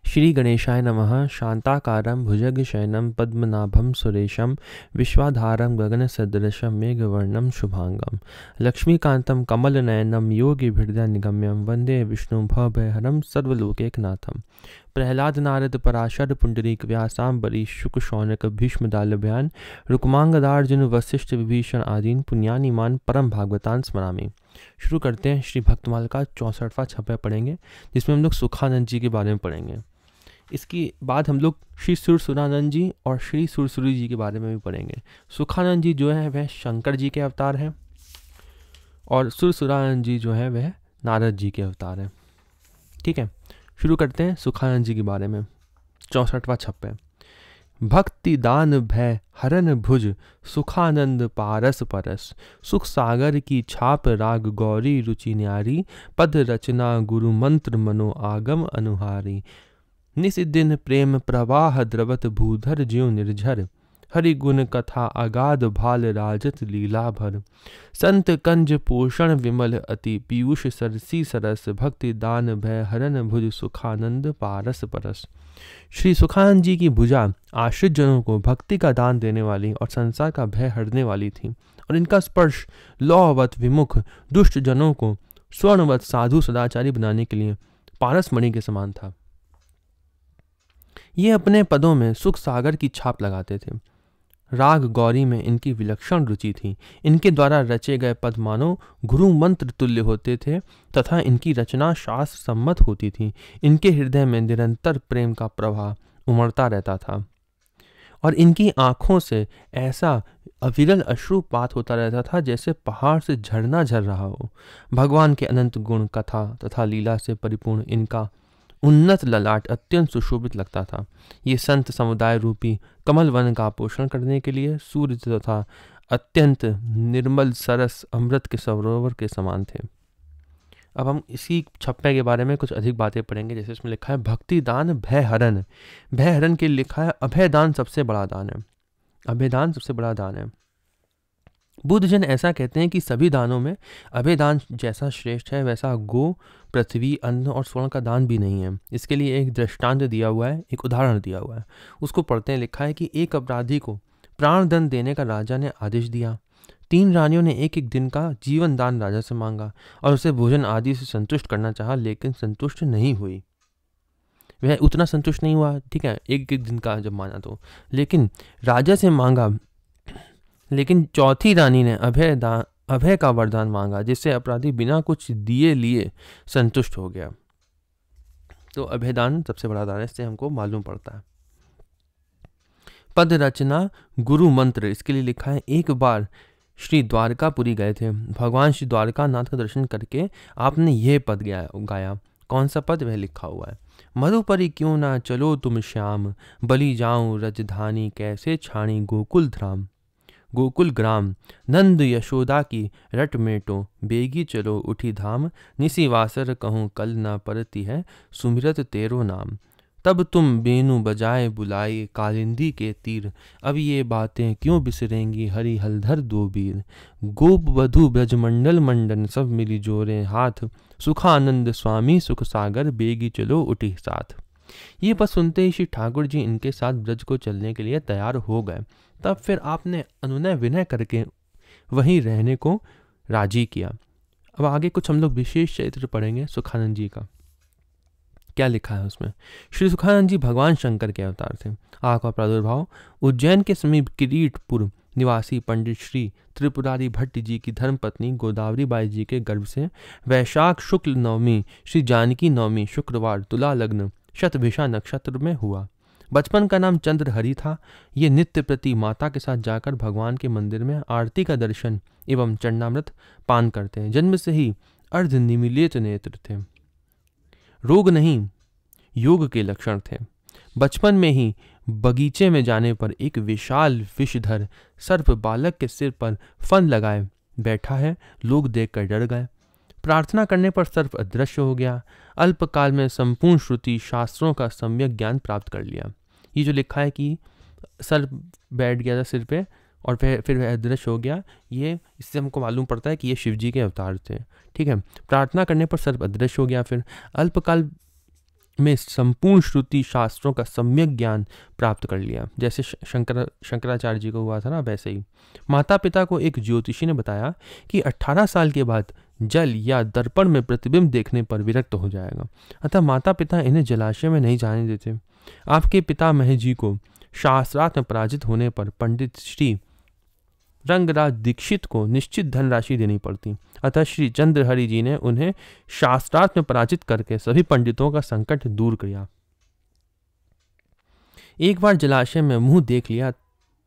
श्री गणेशाय नमः। शांताकारं भुजगशयनं पद्मनाभं सुरेशं विश्वाधारं गगनसदृशं मेघवर्णं शुभांगं लक्ष्मीकान्तं कमलनयनं योगिभिर्दयानिगम्यं वन्दे विष्णुं भवभयहरं सर्वलोकैकनाथं। प्रह्लाद नारद पराशर पुंडरीक व्यासाम्बरीश शुक शौनक भीष्मदालभ्यान रुक्मांगदार्जुन वशिष्ठ विभीषण आदीन पुण्यानिमान परम भागवतान स्मरामि। शुरू करते हैं। श्री भक्तमाल का 64वां छपा पढ़ेंगे, जिसमें हम लोग सुखानंद जी के बारे में पढ़ेंगे। इसके बाद हम लोग श्री सुरसुरानंद जी और श्री सुरसुरी जी के बारे में भी पढ़ेंगे। सुखानंद जी जो है वह शंकर जी के अवतार हैं और सुरसुरानंद जी जो है वह नारद जी के अवतार हैं। ठीक है, शुरू करते हैं सुखानंद जी के बारे में। 64वां छप्पे। भक्ति दान भय हरन भुज सुखानंद पारस परस, सुख सागर की छाप राग गौरी रुचि न्यारी, पद रचना गुरु मंत्र मनो आगम अनुहारी, निस दिन प्रेम प्रवाह द्रवत भूधर ज्यों निर्झर, हरि गुण कथा अगाध भाल राजत लीला भर, संत कंज पोषण विमल अति पीयूष सरसी सरस, भक्ति दान भय हरन भुज सुखानंद पारस परस। श्री सुखानंद जी की भुजा आश्रित जनों को भक्ति का दान देने वाली और संसार का भय हरने वाली थी, और इनका स्पर्श लौहवत विमुख दुष्ट जनों को स्वर्णवत साधु सदाचारी बनाने के लिए पारस मणि के समान था। ये अपने पदों में सुख सागर की छाप लगाते थे। राग गौरी में इनकी विलक्षण रुचि थी। इनके द्वारा रचे गए पद मानो गुरु मंत्र तुल्य होते थे तथा इनकी रचना शास्त्र सम्मत होती थी। इनके हृदय में निरंतर प्रेम का प्रवाह उमड़ता रहता था और इनकी आंखों से ऐसा अविरल अश्रुपात होता रहता था जैसे पहाड़ से झरना झर रहा हो। भगवान के अनंत गुण कथा तथा लीला से परिपूर्ण इनका उन्नत ललाट अत्यंत सुशोभित लगता था। ये संत समुदाय रूपी कमल वन का पोषण करने के लिए सूर्य तथा अत्यंत निर्मल सरस अमृत के सरोवर के समान थे। अब हम इसी छप्पे के बारे में कुछ अधिक बातें पढ़ेंगे। जैसे इसमें लिखा है भक्ति दान भय हरन। भय हरन के लिखा है अभय दान सबसे बड़ा दान है। अभय दान सबसे बड़ा दान है। बुद्ध जन ऐसा कहते हैं कि सभी दानों में अभय दान जैसा श्रेष्ठ है वैसा गो पृथ्वी अन्न और स्वर्ण का दान भी नहीं है। इसके लिए एक दृष्टांत दिया हुआ है, एक उदाहरण दिया हुआ है। उसको पढ़ते हैं। लिखा है कि एक अपराधी को प्राण दंड देने का राजा ने आदेश दिया। 3 रानियों ने एक एक दिन का जीवन दान राजा से मांगा और उसे भोजन आदि से संतुष्ट करना चाहा, लेकिन संतुष्ट नहीं हुई। वह उतना संतुष्ट नहीं हुआ, ठीक है, एक एक दिन का जब माना तो, लेकिन राजा से मांगा। लेकिन चौथी रानी ने अभय का वरदान मांगा, जिससे अपराधी बिना कुछ दिए लिए संतुष्ट हो गया। तो अभयदान सबसे बड़ा दान है, इससे हमको मालूम पड़ता है। पद रचना गुरु मंत्र, इसके लिए लिखा है एक बार श्री द्वारकापुरी गए थे। भगवान श्री द्वारकानाथ का दर्शन करके आपने यह पद गाया। कौन सा पद? वह लिखा हुआ है। मधुपरी क्यों ना चलो तुम श्याम, बलि जाऊं रजधानी कैसे छाणी गोकुल धाम। गोकुल ग्राम नंद यशोदा की रट मेटो, बेगी चलो उठी धाम, निसी वासर कहूँ कल ना परती है, सुमिरत तेरो नाम। तब तुम बेनु बजाए बुलाए कालिंदी के तीर, अब ये बातें क्यों बिसरेंगी हरि हलधर दो वीर। गोप वधु ब्रजमंडल मंडन सब मिली जोरे हाथ, सुखानंद स्वामी सुख सागर बेगी चलो उठी साथ। ये पद सुनते ही श्री ठाकुर जी इनके साथ ब्रज को चलने के लिए तैयार हो गए। तब फिर आपने अनुनय विनय करके वहीं रहने को राजी किया। अब आगे कुछ हम लोग विशेष चरित्र पढ़ेंगे सुखानंद जी का। क्या लिखा है उसमें? श्री सुखानंद जी भगवान शंकर के अवतार थे। आपका प्रादुर्भाव उज्जैन के समीप किरीटपुर निवासी पंडित श्री त्रिपुरारी भट्ट जी की धर्मपत्नी गोदावरी बाई जी के गर्भ से वैशाख शुक्ल नवमी श्री जानकी नवमी शुक्रवार तुला लग्न शतभिषा नक्षत्र में हुआ। बचपन का नाम चंद्रहरि था। ये नित्य प्रति माता के साथ जाकर भगवान के मंदिर में आरती का दर्शन एवं चरणामृत पान करते हैं। जन्म से ही अर्ध निमीलित नेत्र थे। रोग नहीं योग के लक्षण थे। बचपन में ही बगीचे में जाने पर एक विशाल विषधर सर्प बालक के सिर पर फन लगाए बैठा है। लोग देखकर डर गए। प्रार्थना करने पर सर्प अदृश्य हो गया। अल्पकाल में संपूर्ण श्रुति शास्त्रों का सम्यक ज्ञान प्राप्त कर लिया। ये जो लिखा है कि सर्प बैठ गया था सिर पे और फिर वह अदृश्य हो गया, ये इससे हमको मालूम पड़ता है कि ये शिव जी के अवतार थे। ठीक है, प्रार्थना करने पर सर्प अदृश्य हो गया। फिर अल्पकाल में संपूर्ण श्रुति शास्त्रों का सम्यक ज्ञान प्राप्त कर लिया, जैसे शंकराचार्य जी को हुआ था ना, वैसे ही। माता पिता को एक ज्योतिषी ने बताया कि 18 साल के बाद जल या दर्पण में प्रतिबिंब देखने पर विरक्त हो जाएगा, अतः माता पिता इन्हें जलाशय में नहीं जाने देते। आपके पितामह जी को शास्त्रार्थ में पराजित होने पर पंडित श्री रंगराज दीक्षित को निश्चित धनराशि देनी पड़ती, अतः श्री चंद्रहरि जी ने उन्हें शास्त्रार्थ में पराजित करके सभी पंडितों का संकट दूर किया। एक बार जलाशय में मुंह देख लिया,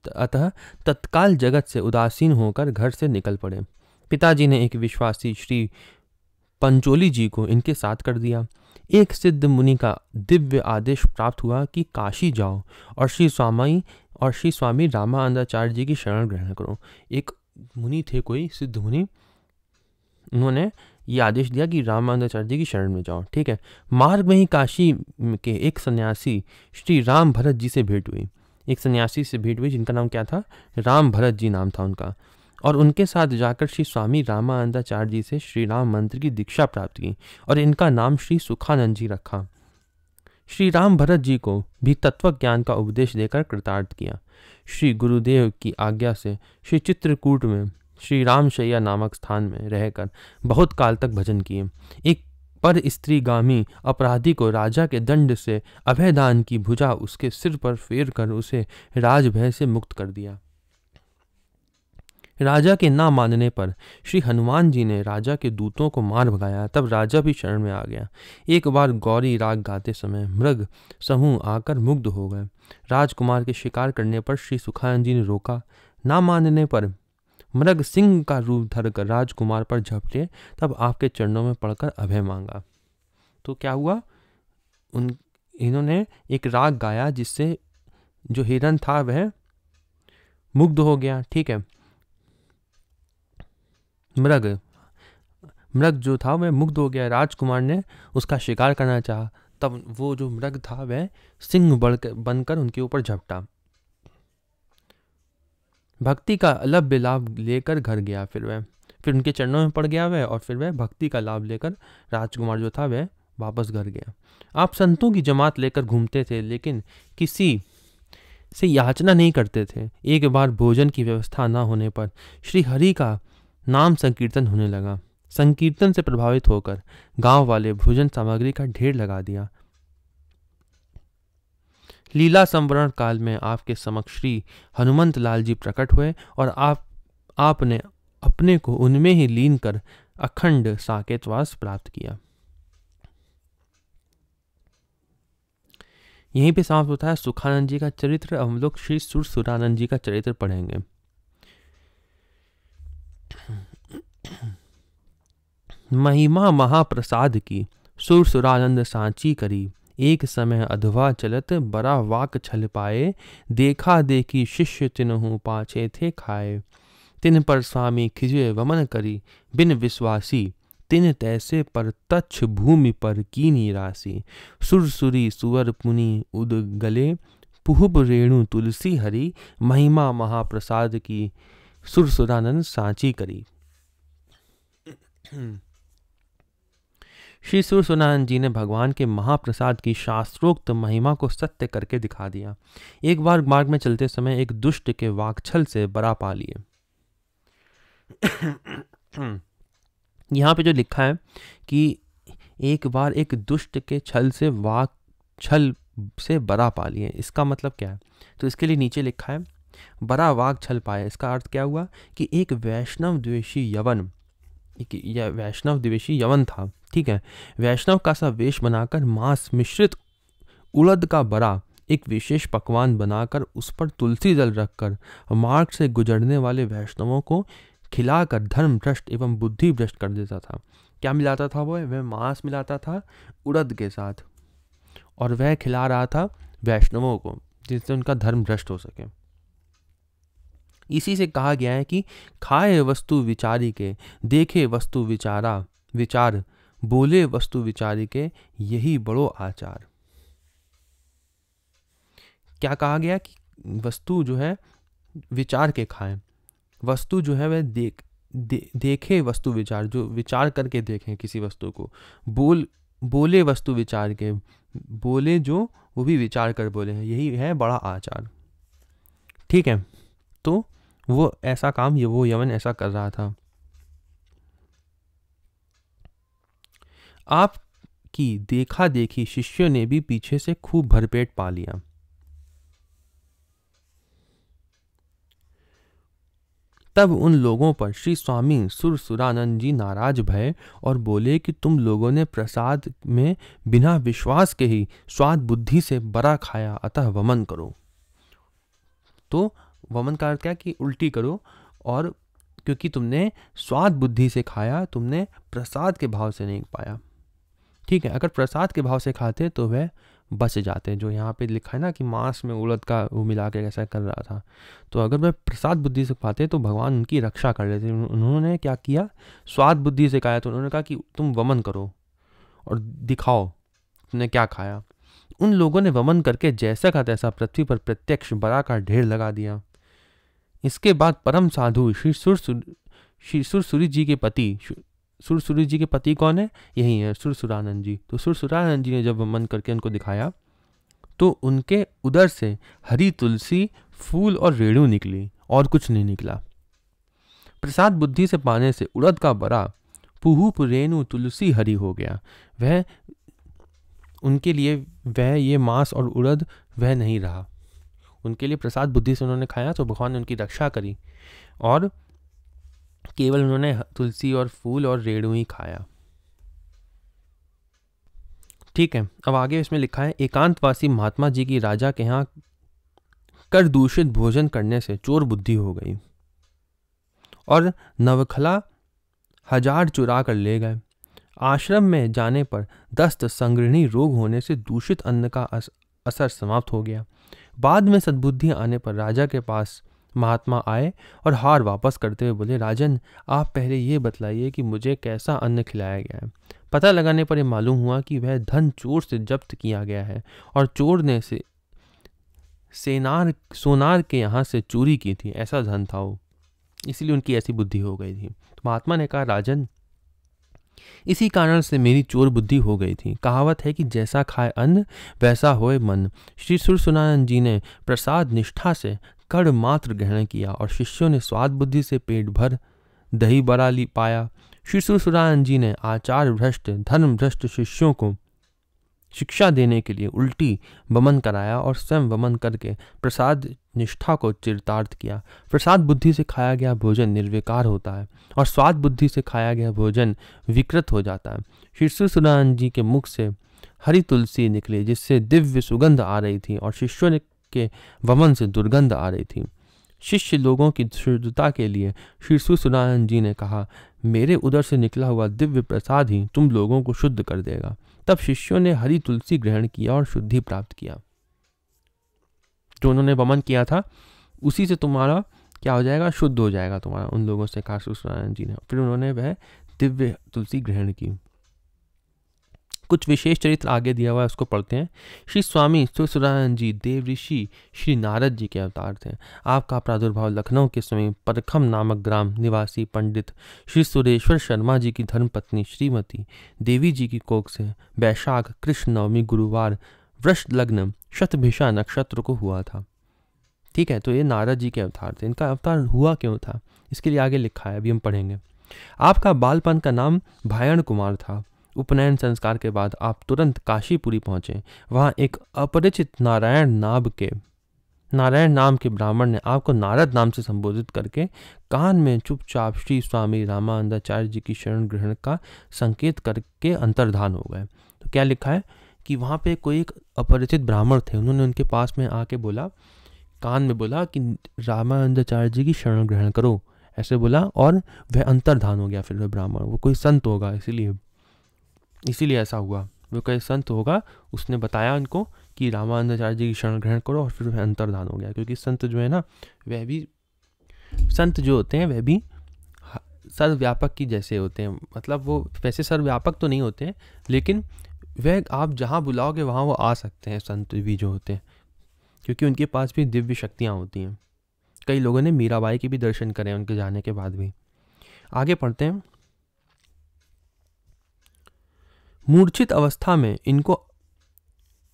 अतः तत्काल जगत से उदासीन होकर घर से निकल पड़े। पिताजी ने एक विश्वासी श्री पंचोली जी को इनके साथ कर दिया। एक सिद्ध मुनि का दिव्य आदेश प्राप्त हुआ कि काशी जाओ और श्री स्वामी रामानंदाचार्य जी की शरण ग्रहण करो। एक मुनि थे, कोई सिद्ध मुनि, उन्होंने ये आदेश दिया कि रामानंदाचार्य जी की शरण में जाओ। ठीक है। मार्ग में ही काशी के एक सन्यासी श्री राम भरत जी से भेंट हुई। एक सन्यासी से भेंट हुई जिनका नाम क्या था? राम भरत जी नाम था उनका। और उनके साथ जाकर श्री स्वामी रामानंदाचार्य जी से श्री राम मंत्र की दीक्षा प्राप्त की और इनका नाम श्री सुखानंद जी रखा। श्री राम भरत जी को भी तत्व ज्ञान का उपदेश देकर कृतार्थ किया। श्री गुरुदेव की आज्ञा से श्री चित्रकूट में श्री रामशैया नामक स्थान में रहकर बहुत काल तक भजन किए। एक पर स्त्रीगामी अपराधी को राजा के दंड से अभयदान की भुजा उसके सिर पर फेर कर उसे राजभय से मुक्त कर दिया। राजा के ना मानने पर श्री हनुमान जी ने राजा के दूतों को मार भगाया, तब राजा भी शरण में आ गया। एक बार गौरी राग गाते समय मृग समूह आकर मुग्ध हो गए। राजकुमार के शिकार करने पर श्री सुखानंद जी ने रोका। ना मानने पर मृग सिंह का रूप धरकर राजकुमार पर झपटे, तब आपके चरणों में पड़कर अभय मांगा। तो क्या हुआ? इन्होंने एक राग गाया जिससे जो हिरण था वह मुग्ध हो गया। ठीक है। मृग जो था वह मुग्ध हो गया। राजकुमार ने उसका शिकार करना चाहा, तब वो जो मृग था वह सिंह बनकर उनके ऊपर झपटा। भक्ति का अलभ्य लाभ लेकर घर गया। फिर उनके चरणों में पड़ गया वह, और फिर वह भक्ति का लाभ लेकर राजकुमार जो था वह वापस घर गया। आप संतों की जमात लेकर घूमते थे, लेकिन किसी से याचना नहीं करते थे। एक बार भोजन की व्यवस्था न होने पर श्री हरि का नाम संकीर्तन होने लगा। संकीर्तन से प्रभावित होकर गांव वाले भोजन सामग्री का ढेर लगा दिया। लीला संवरण काल में आपके समक्ष श्री हनुमंत लाल जी प्रकट हुए और आपने अपने को उनमें ही लीन कर अखंड साकेतवास प्राप्त किया। यहीं पे समाप्त होता है सुखानंद जी का चरित्र। अब हम लोग श्री सुरानंद जी का चरित्र पढ़ेंगे। महिमा महाप्रसाद की सुरानंद सांची करी, एक समय अधवा चलत बड़ा वाक छल पाए, देखा देखी शिष्य तिन्हु पाछे थे खाए, तिन पर स्वामी खिजे वमन करी, बिन विश्वासी तिन तैसे पर तच्छ भूमि पर कीनी राशि, सुरसुरी सुवर पुनि उद गले, पुहुब रेणु तुलसी हरि, महिमा महाप्रसाद की सुरानंद सांची करी। श्री सुरानंद जी ने भगवान के महाप्रसाद की शास्त्रोक्त महिमा को सत्य करके दिखा दिया। एक बार मार्ग में चलते समय एक दुष्ट के वाकछल से बरा पा लिए। यहाँ पे जो लिखा है कि एक बार एक दुष्ट के छल से बरा पा लिए, इसका मतलब क्या है? तो इसके लिए नीचे लिखा है बरा वाक छल पाए। इसका अर्थ क्या हुआ कि एक वैष्णव द्वेषी यवन था। ठीक है। वैष्णव का सा वेश बनाकर मांस मिश्रित उड़द का बरा एक विशेष पकवान बनाकर उस पर तुलसी जल रखकर मार्ग से गुजरने वाले वैष्णवों को खिलाकर धर्म भ्रष्ट एवं बुद्धि भ्रष्ट कर देता था। क्या मिलाता था? वह मांस मिलाता था उड़द के साथ और वह खिला रहा था वैष्णवों को, जिससे उनका धर्म भ्रष्ट हो सके। इसी से कहा गया है कि खाए वस्तु विचारी के, देखे वस्तु विचार, बोले वस्तु विचारी के, यही बड़ो आचार। क्या कहा गया कि वस्तु जो है विचार के खाएं, वस्तु जो है वह देखे वस्तु विचार, जो विचार करके देखें किसी वस्तु को, बोले वस्तु विचार के, बोले जो वो भी विचार कर बोले हैं, यही है बड़ा आचार। ठीक है, तो वो ऐसा काम वो यवन ऐसा कर रहा था। आपकी देखा देखी शिष्यों ने भी पीछे से खूब भरपेट पा लिया। तब उन लोगों पर श्री स्वामी सुरसुरानंद जी नाराज भये और बोले कि तुम लोगों ने प्रसाद में बिना विश्वास के ही स्वाद बुद्धि से बड़ा खाया, अतः वमन करो। तो वमन का अर्थ क्या कि उल्टी करो, और क्योंकि तुमने स्वाद बुद्धि से खाया, तुमने प्रसाद के भाव से नहीं पाया। ठीक है, अगर प्रसाद के भाव से खाते तो वह बच जाते, जो यहाँ पे लिखा है ना कि मांस में उड़द का वो मिला के ऐसा कर रहा था, तो अगर वह प्रसाद बुद्धि से खाते तो भगवान उनकी रक्षा कर लेते। उन्होंने क्या किया, स्वाद बुद्धि से खाया, तो उन्होंने कहा कि तुम वमन करो और दिखाओ तुमने क्या खाया। उन लोगों ने वमन करके जैसा का तैसा पृथ्वी पर प्रत्यक्ष बरा का ढेर लगा दिया। इसके बाद परम साधु श्री सुरसुरी जी के पति, सुरसुरी जी के पति कौन है, यही है सुरसुरानंद जी। तो सुरसुरानंद जी ने जब वमन करके उनको दिखाया तो उनके उदर से हरी तुलसी, फूल और रेणु निकली, और कुछ नहीं निकला। प्रसाद बुद्धि से पाने से उड़द का बरा पुहू रेणु तुलसी हरी हो गया। वह उनके लिए वह ये मांस और उड़द वह नहीं रहा। उनके लिए प्रसाद बुद्धि से उन्होंने खाया तो भगवान ने उनकी रक्षा करी, और केवल उन्होंने तुलसी और फूल और रेणु ही खाया। ठीक है, अब आगे इसमें लिखा है, एकांतवासी महात्मा जी की राजा के यहाँ कर दूषित भोजन करने से चोर बुद्धि हो गई और नवखला 1000 चुरा कर ले गए। आश्रम में जाने पर दस्त संग्रहणी रोग होने से दूषित अन्न का असर समाप्त हो गया। बाद में सद्बुद्धि आने पर राजा के पास महात्मा आए और हार वापस करते हुए बोले, राजन आप पहले ये बतलाइए कि मुझे कैसा अन्न खिलाया गया है। पता लगाने पर यह मालूम हुआ कि वह धन चोर से जब्त किया गया है और चोर ने से सोनार के यहाँ से चोरी की थी, ऐसा धन था वो, इसलिए उनकी ऐसी बुद्धि हो गई थी। तो महात्मा ने कहा, राजन इसी कारण से मेरी चोर बुद्धि हो गई थी। कहावत है कि जैसा खाए अन्न वैसा होए मन। श्री सुरसुरानंद जी ने प्रसाद निष्ठा से कड़ मात्र ग्रहण किया और शिष्यों ने स्वाद बुद्धि से पेट भर दही बड़ा ली पाया। श्री सुरसुरानंद जी ने आचार भ्रष्ट धर्म भ्रष्ट शिष्यों को शिक्षा देने के लिए उल्टी वमन कराया और स्वयं वमन करके प्रसाद निष्ठा को चरितार्थ किया। प्रसाद बुद्धि से खाया गया भोजन निर्विकार होता है और स्वाद बुद्धि से खाया गया भोजन विकृत हो जाता है। श्री सुरसुरानंद जी के मुख से हरी तुलसी निकली जिससे दिव्य सुगंध आ रही थी और शिष्यों के वमन से दुर्गंध आ रही थी। शिष्य लोगों की शुद्धता के लिए श्री सुरसुरानंद जी ने कहा, मेरे उदर से निकला हुआ दिव्य प्रसाद ही तुम लोगों को शुद्ध कर देगा। तब शिष्यों ने हरी तुलसी ग्रहण किया और शुद्धि प्राप्त किया। जो उन्होंने वमन किया था उसी से तुम्हारा क्या हो जाएगा, शुद्ध हो जाएगा तुम्हारा, उन लोगों से कहा सुरसुरानंद जी ने। फिर उन्होंने वह दिव्य तुलसी ग्रहण की। कुछ विशेष चरित्र आगे दिया हुआ है, उसको पढ़ते हैं। श्री स्वामी सुरसुरानंद जी देव ऋषि श्री नारद जी के अवतार थे। आपका प्रादुर्भाव लखनऊ के समीप परखम नामक ग्राम निवासी पंडित श्री सुरेश्वर शर्मा जी की धर्मपत्नी श्रीमती देवी जी की कोख से वैशाख कृष्ण नवमी गुरुवार वृष लग्न शतभिषा नक्षत्र को हुआ था। ठीक है, तो ये नारद जी के अवतार थे। इनका अवतार हुआ क्यों था, इसके लिए आगे लिखा है, अभी हम पढ़ेंगे। आपका बालपन का नाम भायण कुमार था। उपनयन संस्कार के बाद आप तुरंत काशीपुरी पहुंचे। वहां एक अपरिचित नारायण नाम के ब्राह्मण ने आपको नारद नाम से संबोधित करके कान में चुपचाप श्री स्वामी रामानंदाचार्य जी की शरण ग्रहण का संकेत करके अंतर्धान हो गए। तो क्या लिखा है कि वहां पे कोई एक अपरिचित ब्राह्मण थे, उन्होंने उनके पास में आके बोला, कान में बोला कि रामानंदाचार्य जी की शरण ग्रहण करो, ऐसे बोला, और वह अंतर्धान हो गया। फिर वह ब्राह्मण, वो कोई संत होगा, इसीलिए ऐसा हुआ, वो कोई संत होगा, उसने बताया उनको कि रामानंदाचार्य जी की शरण ग्रहण करो, और फिर वह अंतर्धान हो गया। क्योंकि संत जो है ना, वह भी संत जो होते हैं वह भी सर्वव्यापक की जैसे होते हैं। मतलब वो वैसे सर्वव्यापक तो नहीं होते हैं, लेकिन वह आप जहाँ बुलाओगे वहाँ वो आ सकते हैं, संत भी जो होते हैं, क्योंकि उनके पास भी दिव्य शक्तियाँ होती हैं। कई लोगों ने मीराबाई के भी दर्शन करे उनके जाने के बाद भी। आगे पढ़ते हैं। मूर्छित अवस्था में इनको,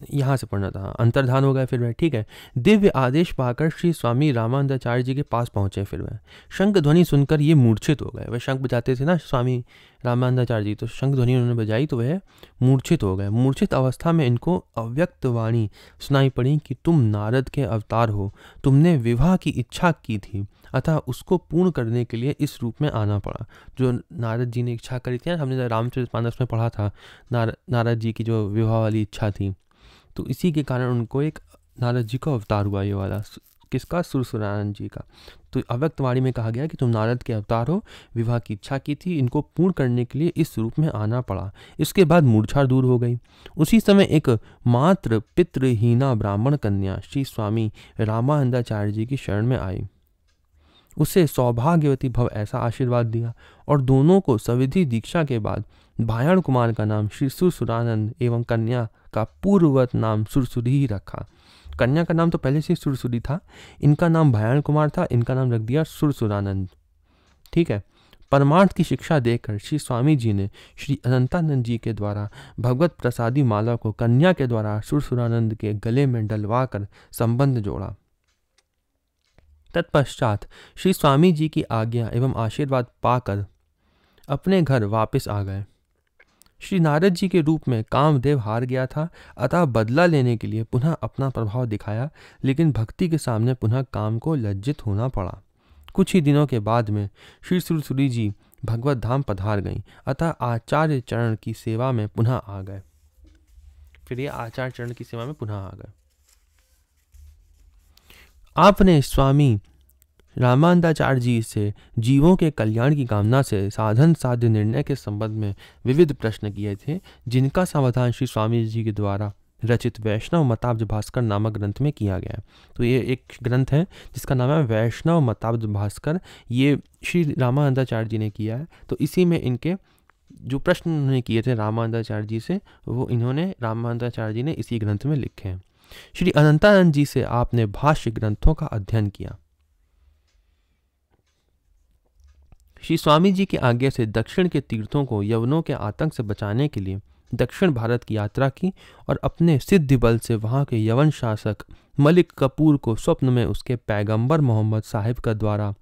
यहाँ से पढ़ना था, अंतर्धान हो गया फिर वह, ठीक है। दिव्य आदेश पाकर श्री स्वामी रामानंदाचार्य जी के पास पहुंचे। फिर वह शंख ध्वनि सुनकर ये मूर्छित हो गए। वह शंख बजाते थे ना स्वामी रामानंदाचार्य जी, तो शंख ध्वनि उन्होंने बजाई तो वह मूर्छित हो गए। मूर्छित अवस्था में इनको अव्यक्त वाणी सुनाई पड़ी कि तुम नारद के अवतार हो, तुमने विवाह की इच्छा की थी, अतः उसको पूर्ण करने के लिए इस रूप में आना पड़ा। जो नारद जी ने इच्छा करी थी ना, हमने रामचरितमानस में पढ़ा था, नारद जी की जो विवाह वाली इच्छा थी, तो इसी के कारण उनको एक नारद जी का अवतार हुआ ये वाला, किसका, सुरसुरानंद जी का। तो अव्यक्त वाणी में कहा गया कि तुम नारद के अवतार हो, विवाह की इच्छा की थी, इनको पूर्ण करने के लिए इस रूप में आना पड़ा। इसके बाद मूर्छा दूर हो गई। उसी समय एक मात्र पितृहीना ब्राह्मण कन्या श्री स्वामी रामानंदाचार्य जी की शरण में आई। उसे सौभाग्यवती भव ऐसा आशीर्वाद दिया और दोनों को सविधि दीक्षा के बाद भायण कुमार का नाम श्री सुरसुरानंद एवं कन्या का पूर्ववत नाम सुरसुरी ही रखा। कन्या का नाम तो पहले से सुरसुरी था, इनका नाम भायण कुमार था, इनका नाम रख दिया सुरसुरानंद, ठीक है। परमार्थ की शिक्षा देकर श्री स्वामी जी ने श्री अनंतानंद जी के द्वारा भगवत प्रसादी माला को कन्या के द्वारा सुरसुरानंद के गले में डलवा कर संबंध जोड़ा। तत्पश्चात श्री स्वामी जी की आज्ञा एवं आशीर्वाद पाकर अपने घर वापस आ गए। श्री नारद जी के रूप में कामदेव हार गया था, अतः बदला लेने के लिए पुनः अपना प्रभाव दिखाया, लेकिन भक्ति के सामने पुनः काम को लज्जित होना पड़ा। कुछ ही दिनों के बाद में श्री सुरसुरी जी भगवत धाम पधार गईं, अतः आचार्य चरण की सेवा में पुनः आ गए। फिर ये आचार्य चरण की सेवा में पुनः आ गए। आपने स्वामी रामानंदाचार्य जी से जीवों के कल्याण की कामना से साधन साध्य निर्णय के संबंध में विविध प्रश्न किए थे, जिनका समाधान श्री स्वामी जी के द्वारा रचित वैष्णव मताब्ज भास्कर नामक ग्रंथ में किया गया है। तो ये एक ग्रंथ है जिसका नाम है वैष्णव मताब्ज भास्कर, ये श्री रामानंदाचार्य जी ने किया है। तो इसी में इनके जो प्रश्न उन्होंने किए थे रामानंदाचार्य जी से, वो इन्होंने रामानंदाचार्य जी ने इसी ग्रंथ में लिखे हैं। श्री अनंतानंद जी से आपने भाष्य ग्रंथों का अध्ययन किया। श्री स्वामी जी की आज्ञा से दक्षिण के तीर्थों को यवनों के आतंक से बचाने के लिए दक्षिण भारत की यात्रा की और अपने सिद्धि बल से वहां के यवन शासक मलिक कपूर को स्वप्न में उसके पैगंबर मोहम्मद साहिब का द्वारा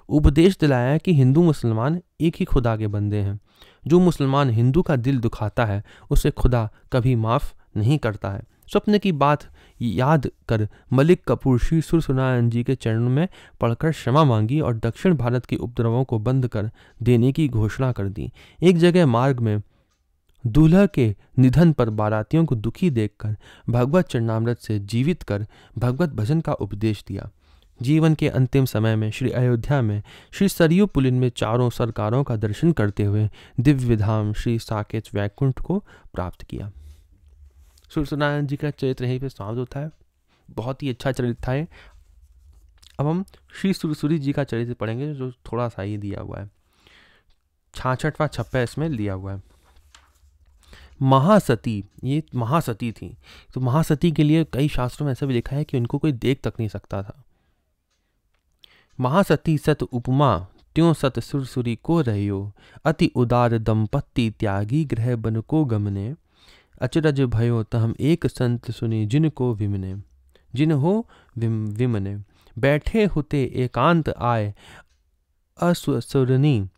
उपदेश दिलाया कि हिंदू मुसलमान एक ही खुदा के बंदे हैं। जो मुसलमान हिंदू का दिल दुखाता है उसे खुदा कभी माफ़ नहीं करता है। स्वप्न की बात याद कर मलिक कपूर श्री सुरसुरानंद जी के चरणों में पढ़कर क्षमा मांगी और दक्षिण भारत के उपद्रवों को बंद कर देने की घोषणा कर दी। एक जगह मार्ग में दूल्हा के निधन पर बारातियों को दुखी देखकर भगवत चरणामृत से जीवित कर भगवत भजन का उपदेश दिया। जीवन के अंतिम समय में श्री अयोध्या में श्री सरयू पुलिन में चारों सरकारों का दर्शन करते हुए दिव्य धाम श्री साकेत वैकुंठ को प्राप्त किया। सुरसुरानंद जी का चरित्र यहीं पे समाप्त होता है। बहुत ही अच्छा चरित्र था ये। अब हम श्री सुरसुरी जी का चरित्र पढ़ेंगे, जो थोड़ा सा ही दिया हुआ है, 66वां छप्पा इसमें लिया हुआ है। महासती, ये महासती थी। तो महासती के लिए कई शास्त्रों में ऐसा भी लिखा है कि उनको कोई देख तक नहीं सकता था। महासती सत उपमा त्यों सत सुरसुरी को रहियो, अति उदार दंपत्ति त्यागी ग्रह बन को गमने, अचरज भयो तहम एक संत सुनी जिनको विमने, जिन हो विमने, बैठे होते एकांत आए असुरनी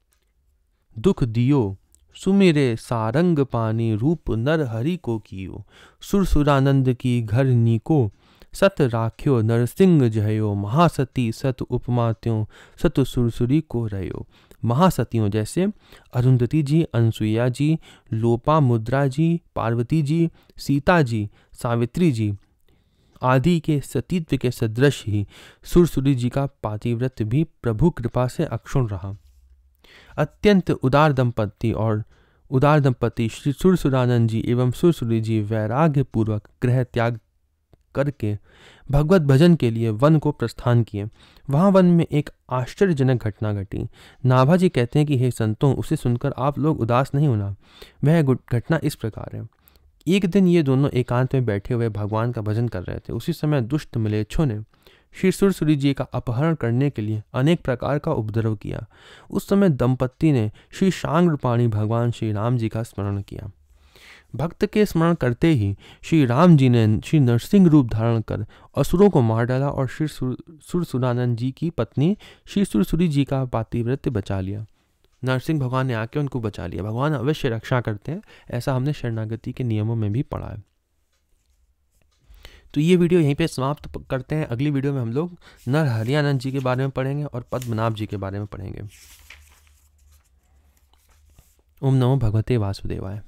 दुख दियो, सुमिरे सारंग पानी रूप नर हरि को कियो, सुरसुरानंद की घर नीको सत राख्यो नरसिंह जयो, महासती सत उपमा त्यों सत सुरसुरी को रहो। महासतियों जैसे अरुंधति जी, अनसुईया जी, लोपामुद्रा जी, पार्वती जी, सीता जी, सावित्री जी आदि के सतीत्व के सदृश ही सुरसुरी जी का पातिव्रत भी प्रभु कृपा से अक्षुण्ण रहा। अत्यंत उदार दंपति श्री सुरसुरानंद जी एवं सुरसुरी जी वैराग्य पूर्वक गृह त्याग करके भगवत भजन के लिए वन को प्रस्थान किए। वहां वन में एक आश्चर्यजनक घटना घटी। नाभाजी कहते हैं कि हे संतों, उसे सुनकर आप लोग उदास नहीं होना। वह घटना इस प्रकार है। एक दिन ये दोनों एकांत में बैठे हुए भगवान का भजन कर रहे थे। उसी समय दुष्ट मिलेच्छों ने श्री सुरसुरी जी का अपहरण करने के लिए अनेक प्रकार का उपद्रव किया। उस समय दंपत्ति ने श्री शांग्रपाणी भगवान श्री राम जी का स्मरण किया। भक्त के स्मरण करते ही श्री राम जी ने श्री नरसिंह रूप धारण कर असुरों को मार डाला और श्री सुरसुरानंद जी की पत्नी श्री सुरसुरी जी का पातिव्रत्य बचा लिया। नरसिंह भगवान ने आके उनको बचा लिया। भगवान अवश्य रक्षा करते हैं, ऐसा हमने शरणागति के नियमों में भी पढ़ा है। तो ये वीडियो यहीं पे समाप्त करते हैं। अगली वीडियो में हम लोग नरहरियानंद जी के बारे में पढ़ेंगे और पद्मनाभ जी के बारे में पढ़ेंगे। ओम नमो भगवते वासुदेवाय।